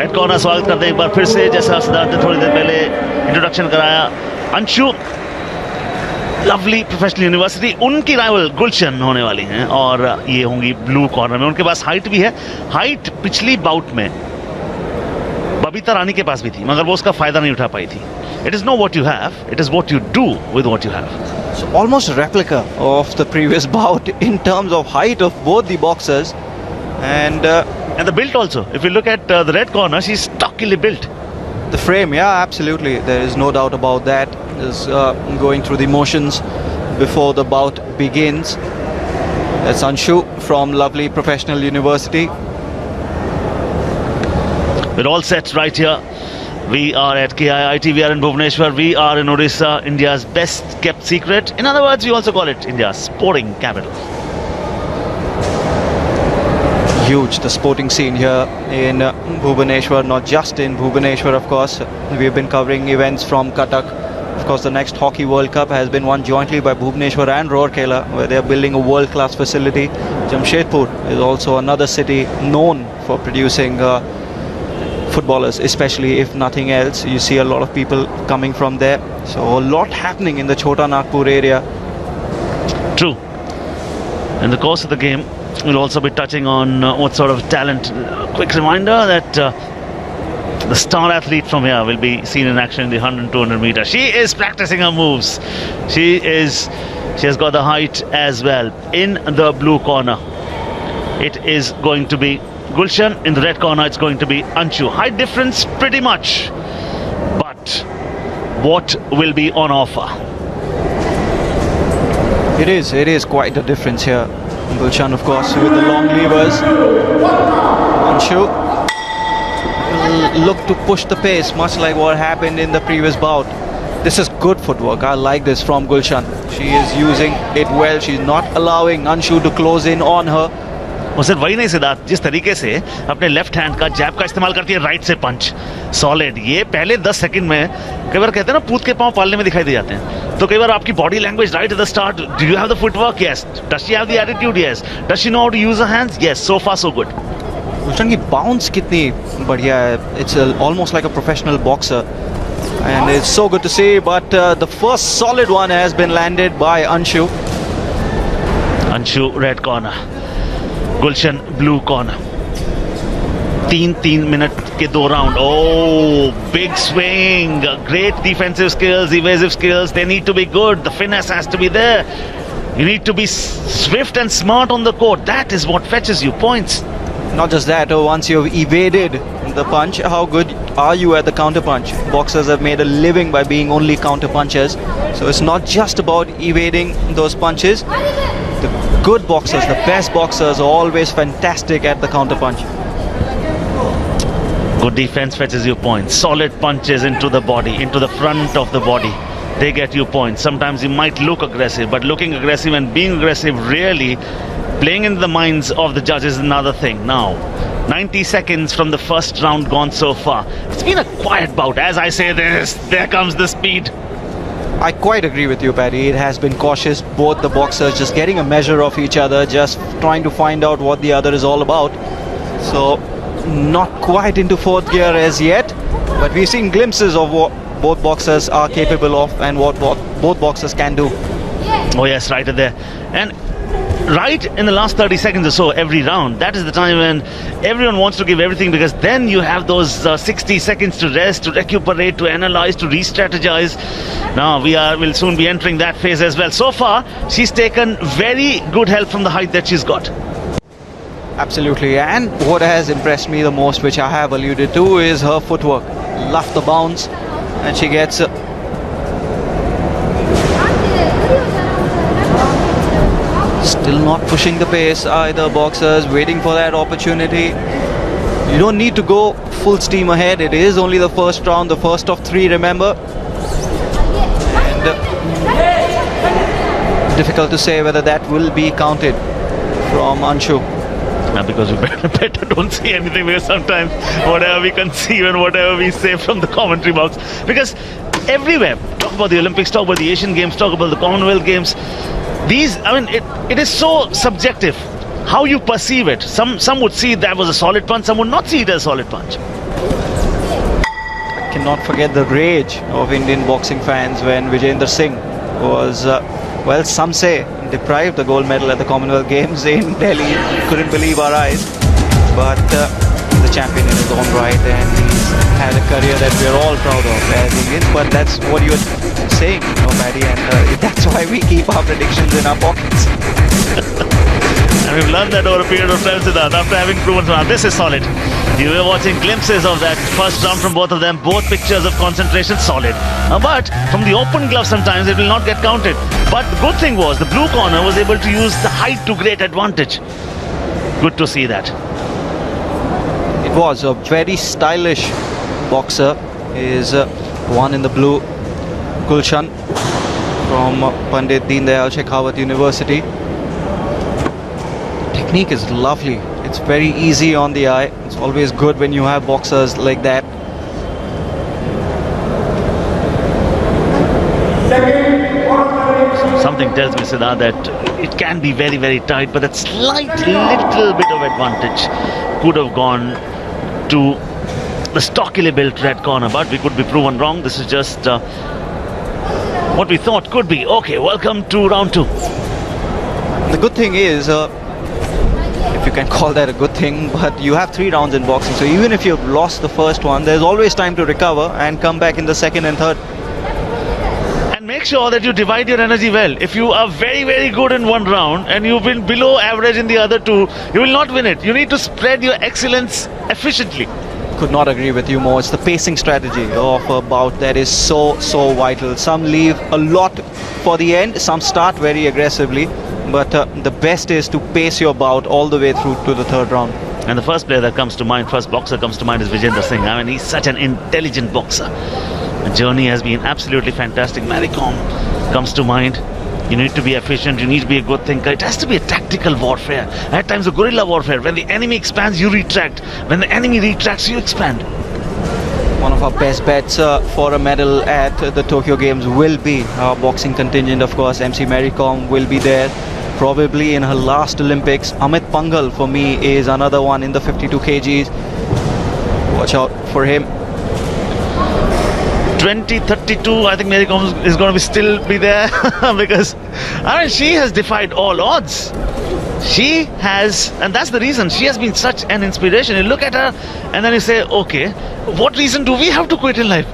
Head corner स्वागत करते हैं एक बार फिर से, जैसा सिद्धार्थ ने थोड़ी देर पहले इंट्रोडक्शन कराया। अंशु लवली प्रोफेशनल यूनिवर्सिटी, उनकी राइवल गुलशन होने वाली हैं और ये होंगी ब्लू कॉर्नर में। उनके पास हाइट भी है। हाइट पिछली बाउट में बबीता रानी के पास भी थी, मगर वो उसका फायदा नहीं उठा पाई थी। It is know what you have, it is what you do with what you have. So almost a replica of the previous bout in terms of height of both the boxers, and the build also. If you look at the red corner, she's stockily built. the frame, yeah, absolutely. There is no doubt about that. Is going through the motions before the bout begins. That's Anshu from lovely professional university. We're all set right here. We are at KIIT, we are in Bhubaneswar, we are in Odisha, India's best kept secret. In other words, we also call it India's sporting capital. Huge, the sporting scene here in Bhubaneswar, not just in Bhubaneswar, of course. We've been covering events from Cuttack. Of course, the next Hockey World Cup has been won jointly by Bhubaneswar and Rourkela, where they are building a world-class facility. Jamshedpur is also another city known for producing footballers, especially if nothing else. You see a lot of people coming from there, so a lot happening in the Chota Nagpur area. True. In the course of the game, we'll also be touching on what sort of talent. Quick reminder that the star athlete from here will be seen in action in the 100 and 200 meter. She is practicing her moves. She has got the height as well. In the blue corner, it is going to be Gulshan. In the red corner, it's going to be Anshu. Height difference pretty much, but what will be on offer? It is quite a difference here. Gulshan, of course, with the long levers. Anshu will look to push the pace, much like what happened in the previous bout. This is good footwork. I like this from Gulshan. She is using it well. She's not allowing Anshu to close in on her. वो सिर्फ वही नहीं सिद्धार्थ, जिस तरीके से अपने left hand का जैब का इस्तेमाल करती है राइट से पंच, सॉलिड। ये पहले 10 सेकंड में कई बार कहते हैं ना, पूत के पांव पालने में दिखाई दे जाते हैं। तो कई बार आपकी body language right at the start, do you have the footwork? Yes. Does she have the attitude? Yes. Does she know how to use her hands? Yes. So far so good. Gulshan की bounce कितनी बढ़िया है. It's almost like a professional boxer, and it's so good to see. But the first solid one has been landed by Anshu. Anshu red corner, Gulshan blue corner. 3 minute के 2 round. Oh, big swing, great defensive skills, evasive skills. They need to be good. The finesse has to be there. You need to be swift and smart on the court. That is what fetches you points. Not just that, once you've evaded the punch, how good are you at the counter punch? Boxers have made a living by being only counter punchers, so it's not just about evading those punches. The good boxers, the best boxers, are always fantastic at the counter punch. Good defense fetches you points. Solid punches into the body, into the front of the body, they get you points. Sometimes you might look aggressive, but looking aggressive and being aggressive, really playing into the minds of the judges is another thing. Now 90 seconds from the first round gone so far. It's been a quiet bout. As I say this, there comes the speed. I quite agree with you, Paddy. It has been cautious. Both the boxers just getting a measure of each other, just trying to find out what the other is all about. So not quite into fourth gear as yet, but we've seen glimpses of what both boxers are capable of and what both boxers can do. Oh yes, right there. And right in the last 30 seconds or so every round, that is the time when everyone wants to give everything, because then you have those 60 seconds to rest, to recuperate, to analyze, to re-strategize. Now we'll soon be entering that phase as well. So far she's taken very good help from the height that she's got. Absolutely. And what has impressed me the most, which I have alluded to, is her footwork. Love the bounce, and she gets still not pushing the pace either. Boxers waiting for that opportunity. You don't need to go full steam ahead. It is only the first round, the first of 3, remember. And difficult to say whether that will be counted from Anshu. Because we better don't see anything, because sometimes whatever we conceive and whatever we say from the commentary box, because everywhere, talk about the Olympics, talk about the Asian Games, talk about the Commonwealth Games, these, I mean, it is so subjective how you perceive it. Some would see that was a solid punch, some would not see it as a solid punch. Cannot forget the rage of Indian boxing fans when Vijayendra Singh was, well, some say, deprived the gold medal at the Commonwealth Games in Delhi. Couldn't believe our eyes. But he's a champion in his own right, and he's had a career that we're all proud of as Indians. But that's what you're saying, Paddy, and that's why we keep our predictions in our pockets. And we've learned that over a period of time, Siddharth, after having proven this is solid. You were watching glimpses of that first round from both of them, both pictures of concentration, solid. But from the open glove sometimes it will not get counted. But the good thing was the blue corner was able to use the height to great advantage. Good to see that. It was a very stylish boxer, is one in the blue, Gulshan from Pandit Deen Dayal Shekhawat University. Technique is lovely. It's very easy on the eye. It's always good when you have boxers like that. Something tells me, Siddharth, that it can be very, very tight, but that slight little bit of advantage could have gone to the stockily built red corner, but we could be proven wrong. This is just what we thought could be. Okay, welcome to round two. The good thing is, if you can call that a good thing, but you have 3 rounds in boxing, so even if you've lost the first one, there's always time to recover and come back in the second and third. And make sure that you divide your energy well. If you are very, very good in one round and you've been below average in the other 2, you will not win it. You need to spread your excellence efficiently. Could not agree with you more. It's the pacing strategy of a bout that is so vital. Some leave a lot for the end, some start very aggressively, but the best is to pace your bout all the way through to the third round. And the first player that comes to mind, first boxer comes to mind is Vijayendra Singh. I mean, he's such an intelligent boxer. The journey has been absolutely fantastic. Mary Kom comes to mind. You need to be efficient, you need to be a good thinker. It has to be a tactical warfare. At times a guerrilla warfare. When the enemy expands, you retract. When the enemy retracts, you expand. One of our best bets for a medal at the Tokyo Games will be our boxing contingent, of course. MC Mary Kom will be there, probably in her last Olympics. Amit Pangal for me is another one in the 52 kgs. Watch out for him. 2032, I think Mary Kom is going to still be there because I mean, she has defied all odds. She has, and that's the reason she has been such an inspiration. You look at her and then you say, okay, what reason do we have to quit in life?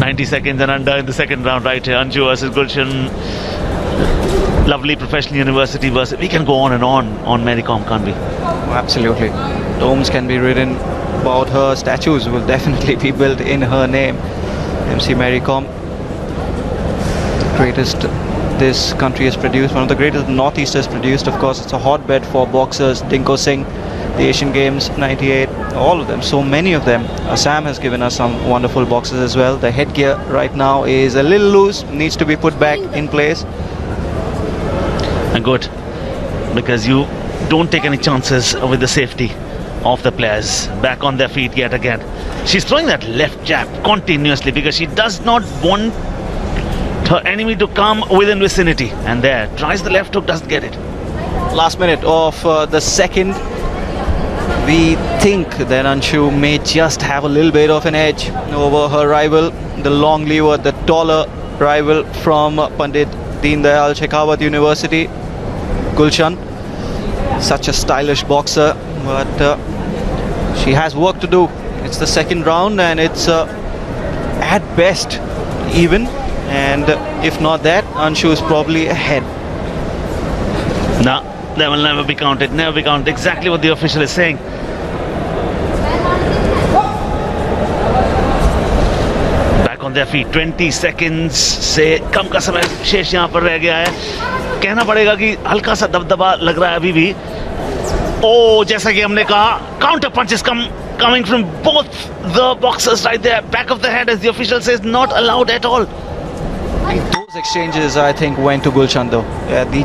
90 seconds and under in the second round right here. Anshu versus Gulshan. Lovely professional university versus, we can go on and on Mary Kom, can't we? Oh, absolutely. Domes can be written about her. Statues will definitely be built in her name. MC Mary Kom, greatest this country has produced, one of the greatest Northeast has produced. Of course, it's a hotbed for boxers. Dinko Singh, the Asian Games 98, all of them, so many of them. Assam has given us some wonderful boxers as well. The headgear right now is a little loose, needs to be put back in place. And good, because you don't take any chances with the safety of the players. Back on their feet yet again. She's throwing that left jab continuously because she does not want her enemy to come within vicinity. And there, tries the left hook, doesn't get it. Last minute of the second. We think that Anshu may just have a little bit of an edge over her rival, the long lever, the taller rival from Pandit Deen Dayal Shekhawat University, Gulshan. Such a stylish boxer, but she has work to do. It's the second round and it's at best even, and if not that, Anshu is probably ahead. No, that will never be counted, never be counted. Exactly what the official is saying. Back on their feet, 20 seconds से कम का समय शेष यहाँ पर रह गया है. कहना पड़ेगा कि हल्का सा दबदबा लग रहा है अभी भी. Oh, जैसा कि हमने कहा, counter punches coming from both the boxers right there, back of the head, as the official says, not allowed at all. Those exchanges, I think, went to Gulshan though.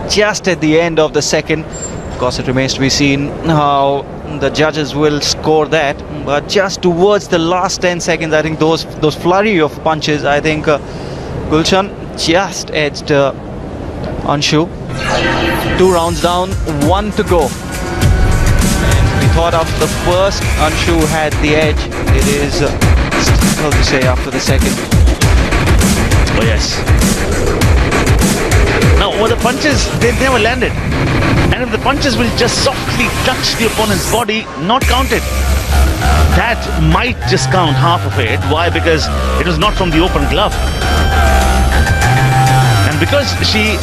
Just at the end of the second. Of course, it remains to be seen how the judges will score that. But just towards the last 10 seconds, I think those flurry of punches, I think Gulshan just edged Anshu. 2 rounds down, 1 to go. And we thought after the first Anshu had the edge, it is difficult to say after the second. Oh yes. Now, over the punches, they never landed. And if the punches will just softly touch the opponent's body, not counted, that might just count half of it. Why? Because it was not from the open glove. And because she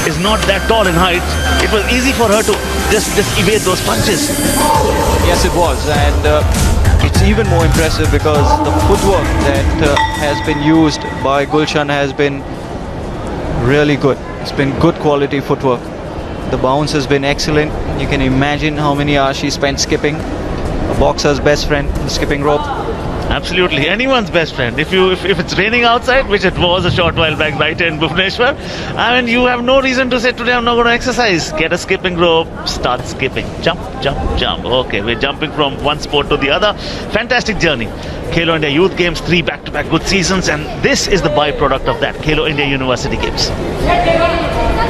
is not that tall in height, it was easy for her to just evade those punches. Yes, it was, and it's even more impressive because the footwork that has been used by Gulshan has been really good. It's been good quality footwork. The bounce has been excellent. You can imagine how many hours she spent skipping. A boxer's best friend, the skipping rope. Absolutely, anyone's best friend. If it's raining outside, which it was a short while back right in Bhubaneswar, I mean, you have no reason to say today I'm not going to exercise. Get a skipping rope, start skipping. Jump, jump, jump. Okay, we're jumping from one sport to the other. Fantastic journey. Khelo India Youth Games, 3 back-to-back good seasons, and this is the byproduct of that, Khelo India University Games.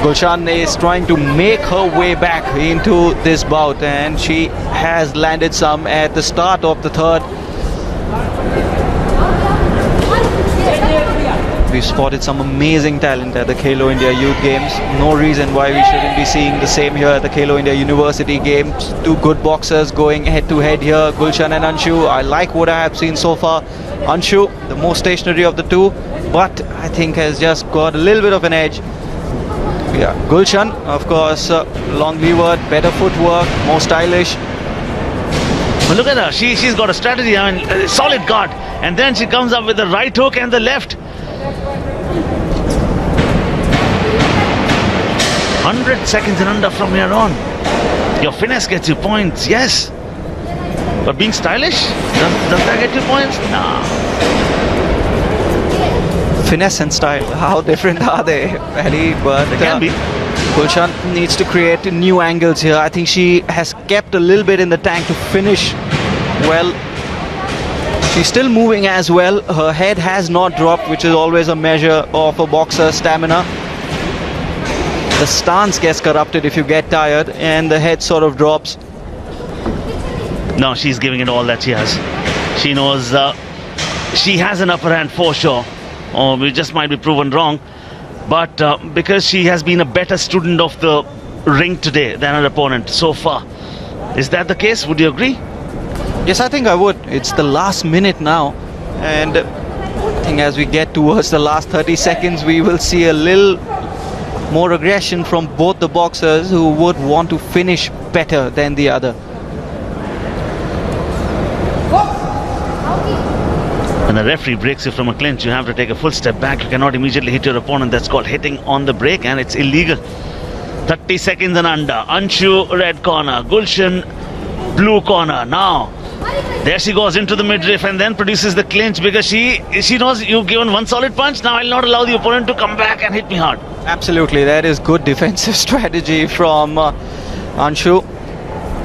Gulshan is trying to make her way back into this bout, and she has landed some at the start of the third. We've spotted some amazing talent at the Khelo India Youth Games. No reason why we shouldn't be seeing the same here at the Khelo India University Games. Two good boxers going head to head here, Gulshan and Anshu. I like what I have seen so far. Anshu, the more stationary of the two, but I think has just got a little bit of an edge. Yeah, Gulshan, of course, long levered, better footwork, more stylish. But look at her, she's got a strategy, I mean, solid guard. And then she comes up with the right hook and the left. 100 seconds and under from here on. Your finesse gets you points, yes. But being stylish, does that get you points? Nah. Finesse and style, how different are they, Paddy? But They can be. Gulshan needs to create new angles here. I think she has kept a little bit in the tank to finish well. She's still moving as well. Her head has not dropped, which is always a measure of a boxer's stamina. The stance gets corrupted if you get tired, and the head sort of drops. No, she's giving it all that she has. She knows she has an upper hand for sure. Or we just might be proven wrong. But because she has been a better student of the ring today than her opponent so far. Is that the case? Would you agree? Yes, I think I would. It's the last minute now, and I think as we get towards the last 30 seconds, we will see a little more aggression from both the boxers who would want to finish better than the other. When the referee breaks you from a clinch, you have to take a full step back. You cannot immediately hit your opponent. That's called hitting on the break, and it's illegal. 30 seconds and under. Anshu, red corner. Gulshan, blue corner. Now, there she goes into the midriff and then produces the clinch because she knows you've given one solid punch. Now I'll not allow the opponent to come back and hit me hard. Absolutely, that is good defensive strategy from Anshu.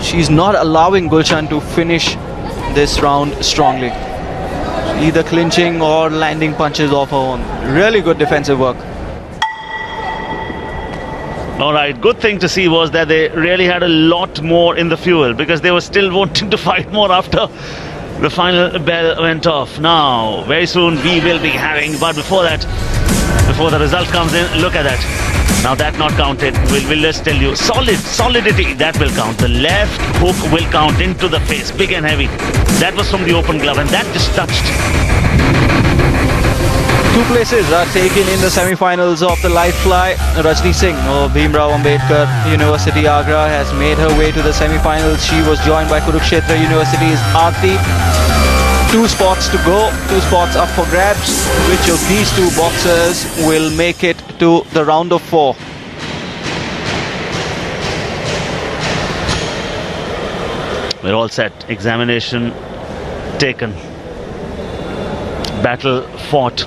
She's not allowing Gulshan to finish this round strongly. Either clinching or landing punches of her own. Really good defensive work. Alright, good thing to see was that they really had a lot more in the fuel because they were still wanting to fight more after the final bell went off. Now, very soon we will be having, but before that, before the result comes in, look at that. Now that not counted, we'll just tell you, solidity, that will count. The left hook will count into the face, big and heavy. That was from the open glove and that just touched. Two places are taken in the semi-finals of the light fly. Rajni Singh of Bhimrao Ambedkar University Agra has made her way to the semi-finals. She was joined by Kurukshetra University's Aarti. 2 spots to go, 2 spots up for grabs. Which of these two boxers will make it to the round of 4? We're all set. Examination taken. Battle fought.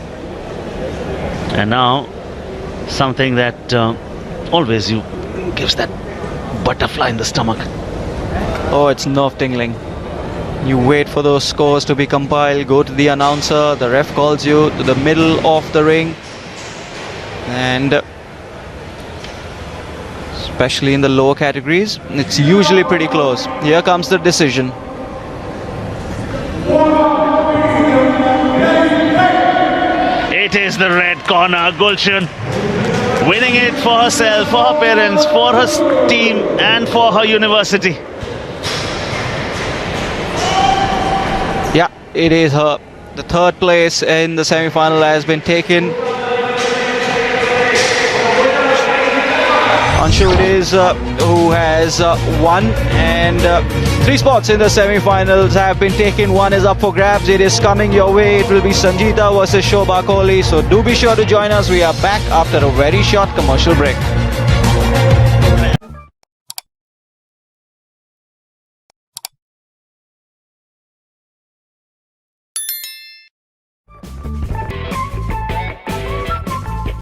And now something that always you gives that butterfly in the stomach. Oh, it's nerve tingling. You wait for those scores to be compiled, go to the announcer, the ref calls you to the middle of the ring, and especially in the lower categories. It's usually pretty close. Here comes the decision. It is the red corner. Gulshan winning it for herself, for her parents, for her team and for her university. Yeah, it is her. The third place in the semi-final has been taken. Anshu it is who has won, and 3 spots in the semi-finals have been taken. One is up for grabs. It is coming your way. It will be Sangeeta versus Shobha Kohli. So do be sure to join us. We are back after a very short commercial break.